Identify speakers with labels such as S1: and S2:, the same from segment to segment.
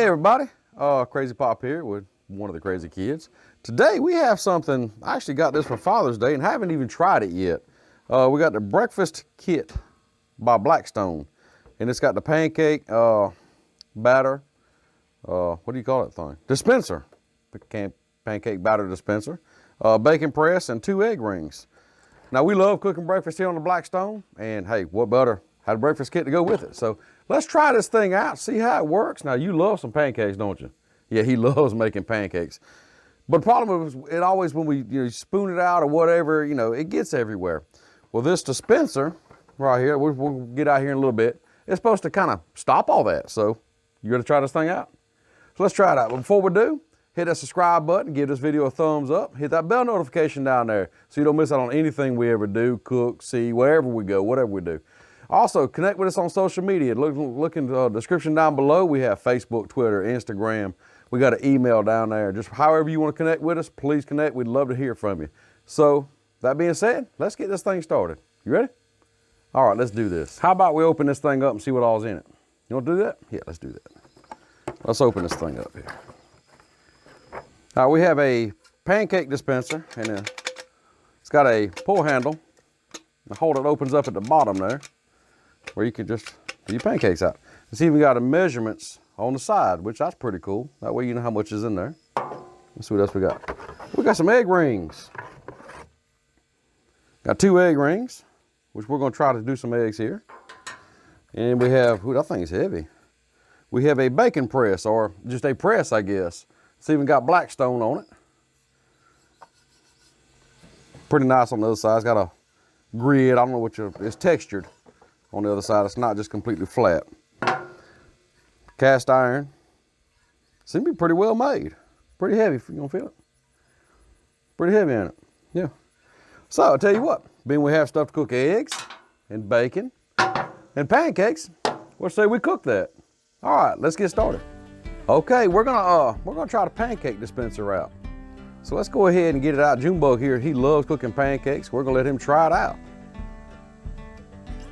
S1: Hey everybody, Crazy Pop here with one of the crazy kids. Today we have something, I actually got this for Father's Day and haven't even tried it yet. We got the Breakfast Kit by Blackstone. And it's got the pancake batter, what do you call that thing? Dispenser, pancake batter dispenser, bacon press, and 2 egg rings. Now we love cooking breakfast here on the Blackstone, and hey, what better, had a breakfast kit to go with it. So let's try this thing out, see how it works. Now you love some pancakes, don't you? Yeah, he loves making pancakes. But the problem is, it always, when we spoon it out or whatever, it gets everywhere. Well, this dispenser right here, we'll get out here in a little bit, it's supposed to kind of stop all that. So you ready to try this thing out? So let's try it out. But before we do, hit that subscribe button, give this video a thumbs up, hit that bell notification down there so you don't miss out on anything we ever do, cook, see, wherever we go, whatever we do. Also, connect with us on social media. Look in the description down below. We have Facebook, Twitter, Instagram. We got an email down there. Just however you want to connect with us, please connect. We'd love to hear from you. So, that being said, let's get this thing started. You ready? All right, let's do this. How about we open this thing up and see what all's in it? You want to do that? Yeah, let's do that. Let's open this thing up here. All right, we have a pancake dispenser, and it's got a pull handle. The holder opens up at the bottom there, where you can just put your pancakes out. It's even got a measurements on the side, which that's pretty cool. That way you know how much is in there. Let's see what else we got. We got some egg rings. Got 2 egg rings, which we're gonna try to do some eggs here. And we have, ooh, that thing's heavy. We have a bacon press, or just a press, I guess. It's even got Blackstone on it. Pretty nice on the other side. It's got a grid, I don't know what it's textured. On the other side, it's not just completely flat. Cast iron. Seems to be pretty well made. Pretty heavy, you gonna feel it? Pretty heavy in it, yeah. So I'll tell you what, being we have stuff to cook eggs and bacon and pancakes, we'll say we cook that. All right, let's get started. Okay, we're gonna try the pancake dispenser out. So let's go ahead and get it out. Gimbal here, he loves cooking pancakes. We're gonna let him try it out.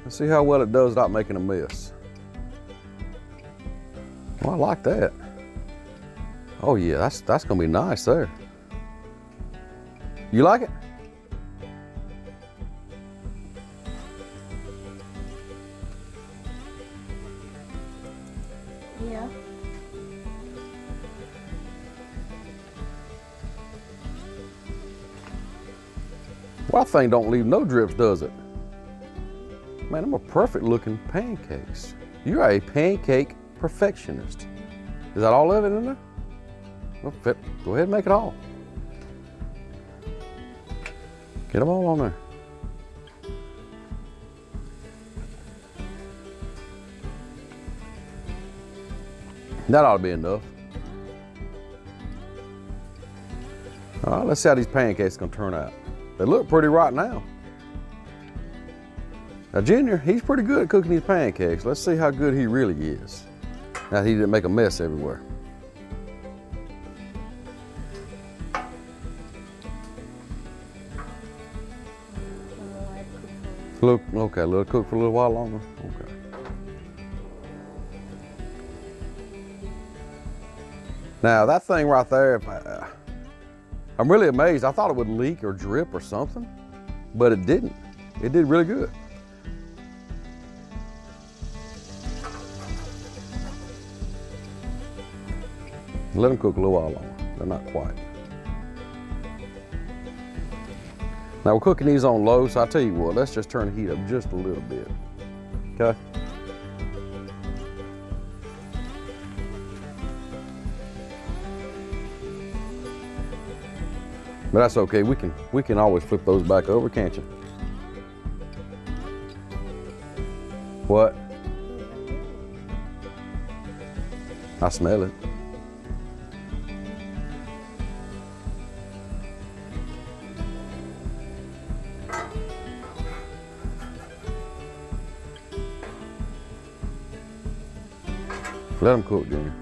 S1: Let's see how well it does without making a mess. Oh, I like that. Oh yeah, that's gonna be nice there. You like it?
S2: Yeah.
S1: Well, that thing don't leave no drips, does it? Man, I'm a perfect looking pancakes. You're a pancake perfectionist. Is that all of it in there? Well, go ahead and make it all. Get them all on there. That ought to be enough. All right, let's see how these pancakes are gonna turn out. They look pretty right now. Now Junior, he's pretty good at cooking these pancakes. Let's see how good he really is. Now he didn't make a mess everywhere. Okay, let it cook for a little while longer. Okay. Now that thing right there, I'm really amazed. I thought it would leak or drip or something, but it didn't. It did really good. Let them cook a little while longer. They're not quite. Now we're cooking these on low, so I'll tell you what, let's just turn the heat up just a little bit, okay? But that's okay, we can always flip those back over, can't you? What? I smell it. Let them cook, Junior.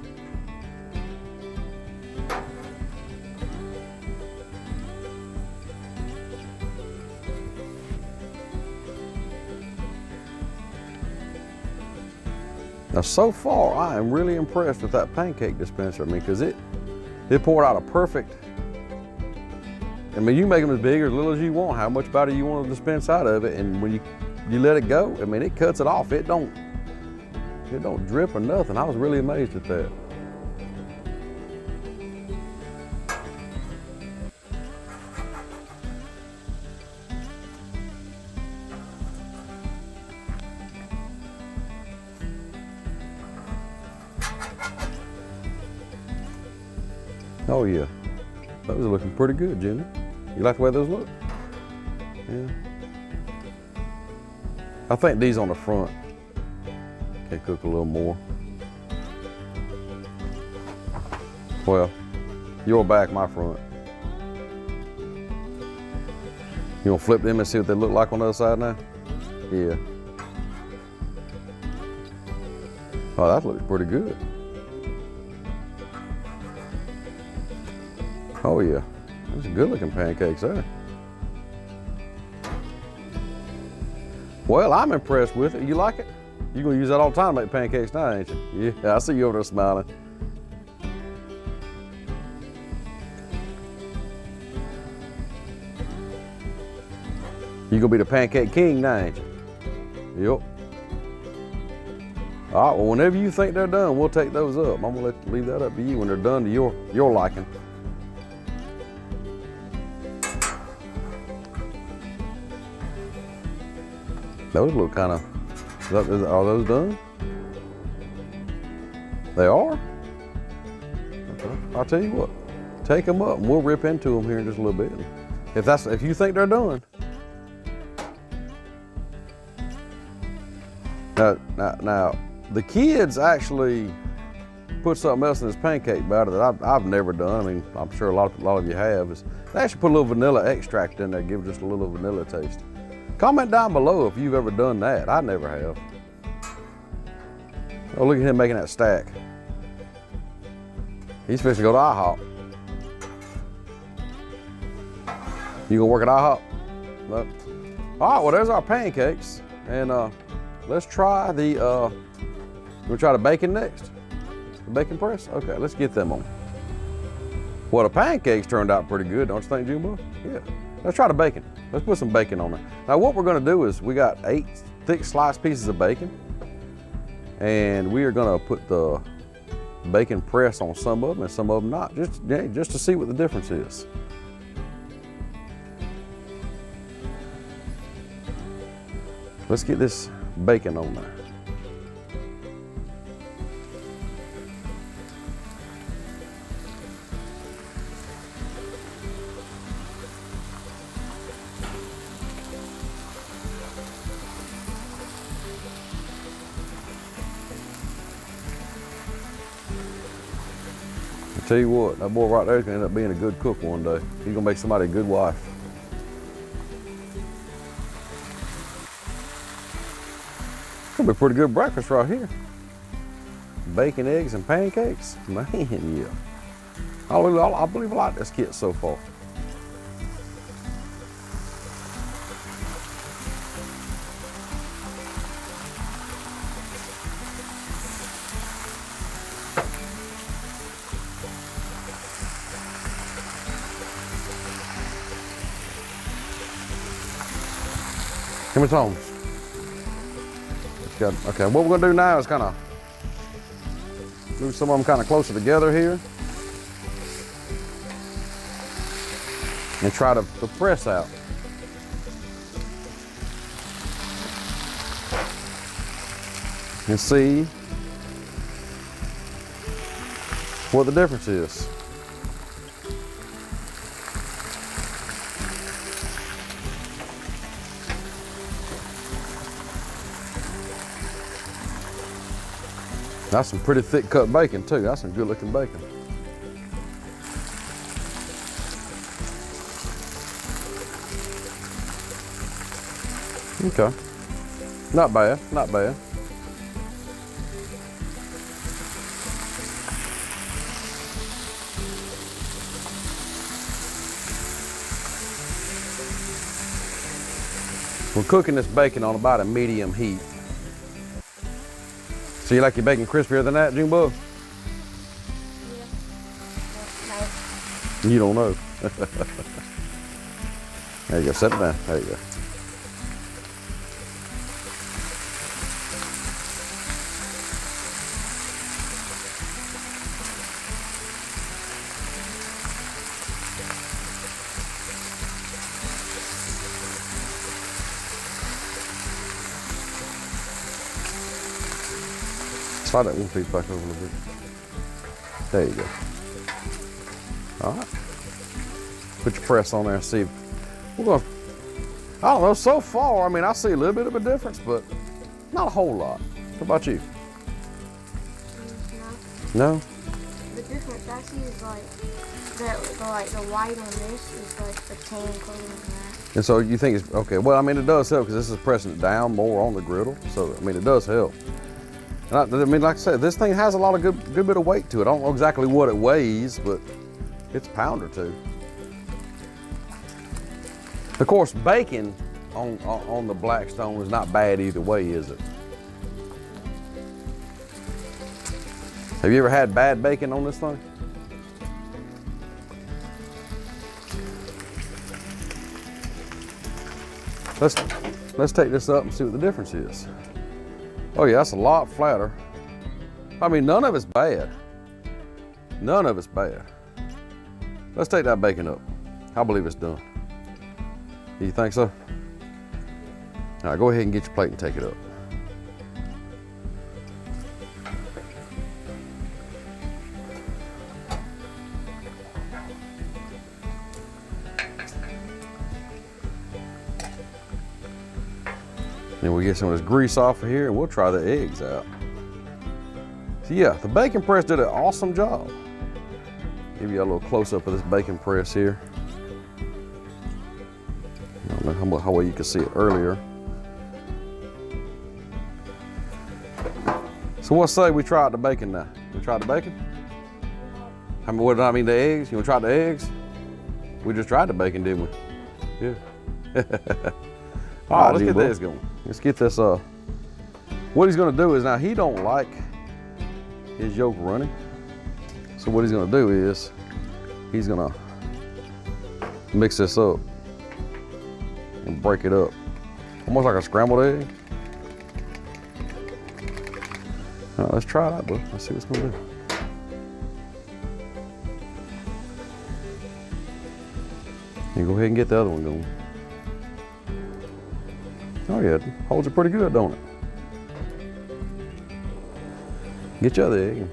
S1: Now, so far, I am really impressed with that pancake dispenser. I mean, because it poured out a perfect, I mean, you make them as big or as little as you want, how much batter you want to dispense out of it, and when you let it go, I mean, it cuts it off. It don't drip or nothing. I was really amazed at that. Oh yeah, those are looking pretty good, Jimmy. You like the way those look? Yeah. I think these on the front can cook a little more. Well, your back, my front. You wanna flip them and see what they look like on the other side now? Yeah. Oh, that looks pretty good. Oh yeah, those are good looking pancakes there. Well, I'm impressed with it. You like it? You're gonna use that all the time to make pancakes now, ain't you? Yeah, I see you over there smiling. You're gonna be the pancake king now, ain't you? Yep. All right, well, whenever you think they're done, we'll take those up. I'm gonna leave that up to you when they're done to your liking. Those look kind of, are those done? They are? Okay. I'll tell you what, take them up and we'll rip into them here in just a little bit. If you think they're done. Now, the kids actually put something else in this pancake batter that I've never done. I mean, I'm sure a lot of you have. They actually put a little vanilla extract in there, give it just a little vanilla taste. Comment down below if you've ever done that. I never have. Oh, look at him making that stack. He's fixing to go to IHOP. You gonna work at IHOP? No. All right, well, there's our pancakes. And let's try the, we'll try the bacon next. The bacon press? Okay, let's get them on. Well, the pancakes turned out pretty good, don't you think, Gimbal? Yeah. Let's try the bacon. Let's put some bacon on there. Now what we're gonna do is we got 8 thick sliced pieces of bacon, and we are gonna put the bacon press on some of them and some of them not, just to see what the difference is. Let's get this bacon on there. Tell you what, that boy right there is gonna end up being a good cook one day. He's gonna make somebody a good wife. Gonna be a pretty good breakfast right here. Bacon, eggs, and pancakes. Man, yeah. I believe I like this kit so far. Give me some. Okay, what we're gonna do now is kind of move some of them kind of closer together here and try to press out. And see what the difference is. That's some pretty thick cut bacon too. That's some good looking bacon. Okay. Not bad, not bad. We're cooking this bacon on about a medium heat. So you like your bacon crispier than that, Gimbal?
S2: Yeah. No.
S1: You don't know. There you go, set it down. There you go. Slide that one piece back over a little bit. There you go. All right. Put your press on there and see. We're going to, I don't know, so far, I mean, I see a little bit of a difference, but not a whole lot. What about you?
S2: No.
S1: No?
S2: The difference I see is the white on this is like the tan color on that.
S1: And so you think it's, okay, well, I mean, it does help because this is pressing it down more on the griddle. So, I mean, it does help. And I mean, like I said, this thing has a lot of good bit of weight to it. I don't know exactly what it weighs, but it's a pound or two. Of course, bacon on the Blackstone is not bad either way, is it? Have you ever had bad bacon on this thing? Let's take this up and see what the difference is. Oh yeah, that's a lot flatter. I mean, none of it's bad. None of it's bad. Let's take that bacon up. I believe it's done. You think so? All right, go ahead and get your plate and take it up. Then we'll get some of this grease off of here and we'll try the eggs out. So yeah, the bacon press did an awesome job. Give you a little close up of this bacon press here. I don't know how well you can see it earlier. So what say we try out the bacon now? We tried the bacon? I mean, what did I mean, the eggs? You want to try the eggs? We just tried the bacon, didn't we? Yeah. All right, let's get this going. Let's get this, what he's gonna do is, now he don't like his yolk running. So what he's gonna do is, he's gonna mix this up and break it up. Almost like a scrambled egg. All right, let's try it out, bud. Let's see what's gonna do. You go ahead and get the other one going. Oh yeah, it holds it pretty good, don't it? Get your other egg.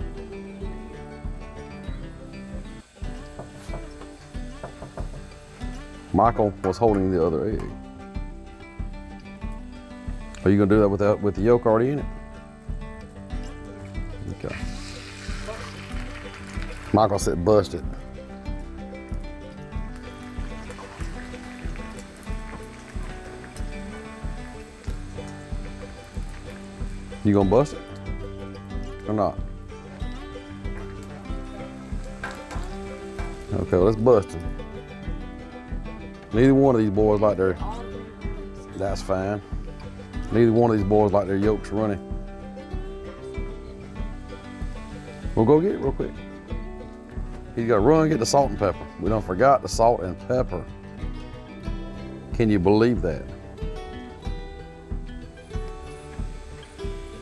S1: Michael was holding the other egg. Are you gonna do that with the yolk already in it? Okay. Michael said bust it. You gonna bust it or not? Okay, well, let's bust it. Neither one of these boys like their, that's fine. Neither one of these boys like their yolks running. We'll go get it real quick. He's gotta run and get the salt and pepper. We done forgot the salt and pepper. Can you believe that?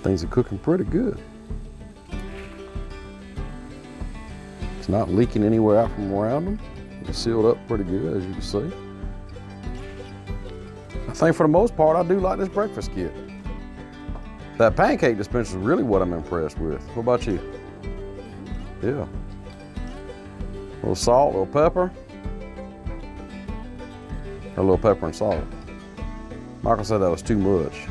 S1: Things are cooking pretty good. It's not leaking anywhere out from around them. It's sealed up pretty good, as you can see. I think for the most part, I do like this breakfast kit. That pancake dispenser is really what I'm impressed with. What about you? Yeah. A little salt, a little pepper. A little pepper and salt. Michael said that was too much.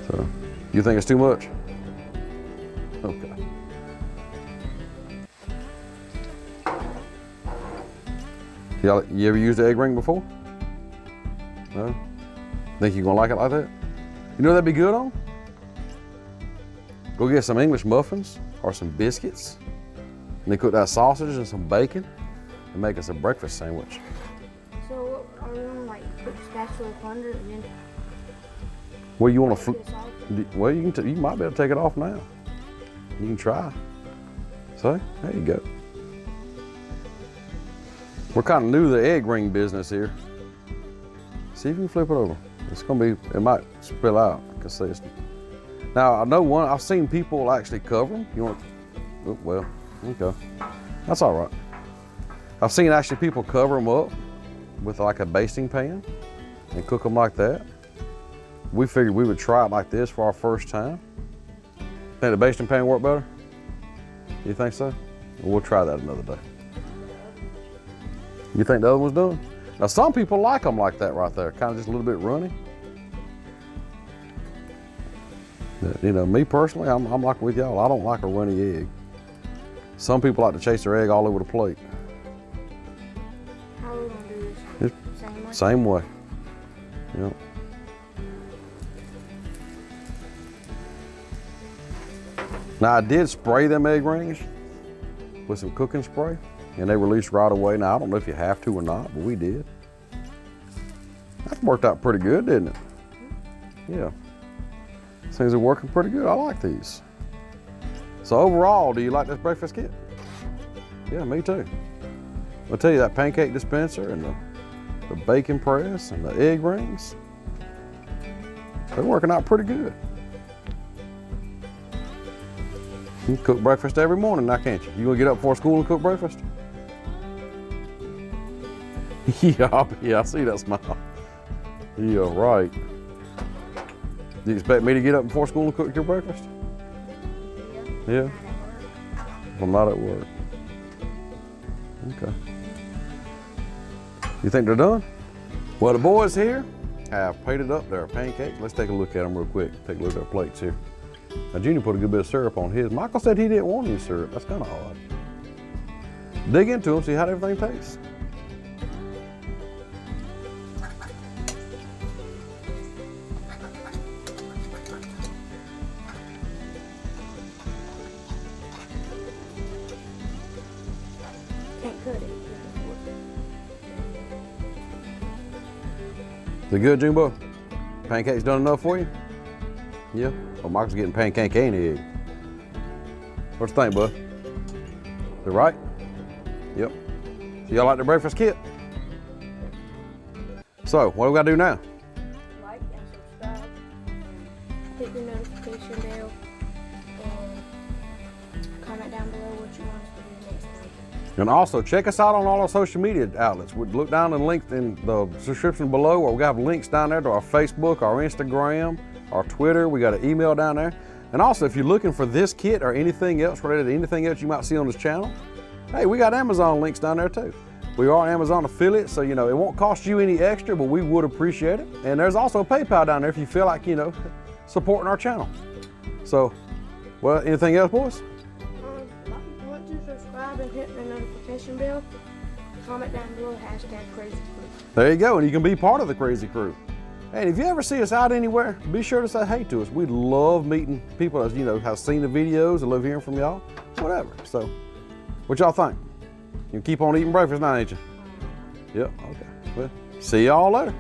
S1: So, you think it's too much? Okay. You ever used the egg ring before? No? Think you're gonna like it like that? You know what that'd be good on? Go get some English muffins or some biscuits, and then cook that sausage and some bacon and make us a breakfast sandwich.
S2: So are we gonna like put the spatula under and then
S1: Well, you want to well, you might be able to take it off now. You can try. See, there you go. We're kind of new to the egg ring business here. See if you can flip it over. It's gonna be, it might spill out. Now I know I've seen people actually cover them. You want, oh, well, okay. That's all right. I've seen actually people cover them up with like a basting pan and cook them like that. We figured we would try it like this for our first time. Think the basting pan work better? You think so? Well, we'll try that another day. You think the other one's done? Now some people like them like that right there, kind of just a little bit runny. You know, me personally, I'm like with y'all. I don't like a runny egg. Some people like to chase their egg all over the plate.
S2: How are we gonna do this? Same way?
S1: Same way. Yep. Now I did spray them egg rings with some cooking spray and they released right away. Now I don't know if you have to or not, but we did. That worked out pretty good, didn't it? Yeah. Things are working pretty good. I like these. So overall, do you like this breakfast kit? Yeah, me too. I'll tell you, that pancake dispenser and the bacon press and the egg rings, they're working out pretty good. You can cook breakfast every morning now, can't you? You gonna get up before school and cook breakfast? Yeah, I see that smile. Yeah, right. Do you expect me to get up before school and cook your breakfast? Yeah. If I'm not at work. Okay. You think they're done? Well, the boys here have plated up their pancakes. Let's take a look at them real quick. Take a look at their plates here. Now, Junior put a good bit of syrup on his. Michael said he didn't want any syrup. That's kind of odd. Dig into them, see how everything tastes.
S2: Can't cut it.
S1: Is it good, Jimbo? Pancakes done enough for you? Yeah. Well, Michael's getting pancake and egg. What you think, bud? Is it right? Yep. So y'all like the breakfast kit? So, what do we gotta do now?
S2: Like and subscribe. Hit the notification bell. And comment down below what you want us to do next time.
S1: And also, check us out on all our social media outlets. Look down in the link in the description below, or we have links down there to our Facebook, our Instagram, our Twitter. We got an email down there. And also, if you're looking for this kit or anything else related to anything else you might see on this channel, hey, we got Amazon links down there too. We are an Amazon affiliate, so, you know, it won't cost you any extra, but we would appreciate it. And there's also PayPal down there if you feel like, you know, supporting our channel. So, well, anything else, boys?
S2: If you want to subscribe and hit the notification bell, comment down below #CrazyCrew.
S1: There you go, and you can be part of the Crazy Crew. And if you ever see us out anywhere, be sure to say hey to us. We love meeting people that, you know, have seen the videos and love hearing from y'all, whatever. So, what y'all think? You keep on eating breakfast now, ain't you? Yep, okay. Well, see y'all later.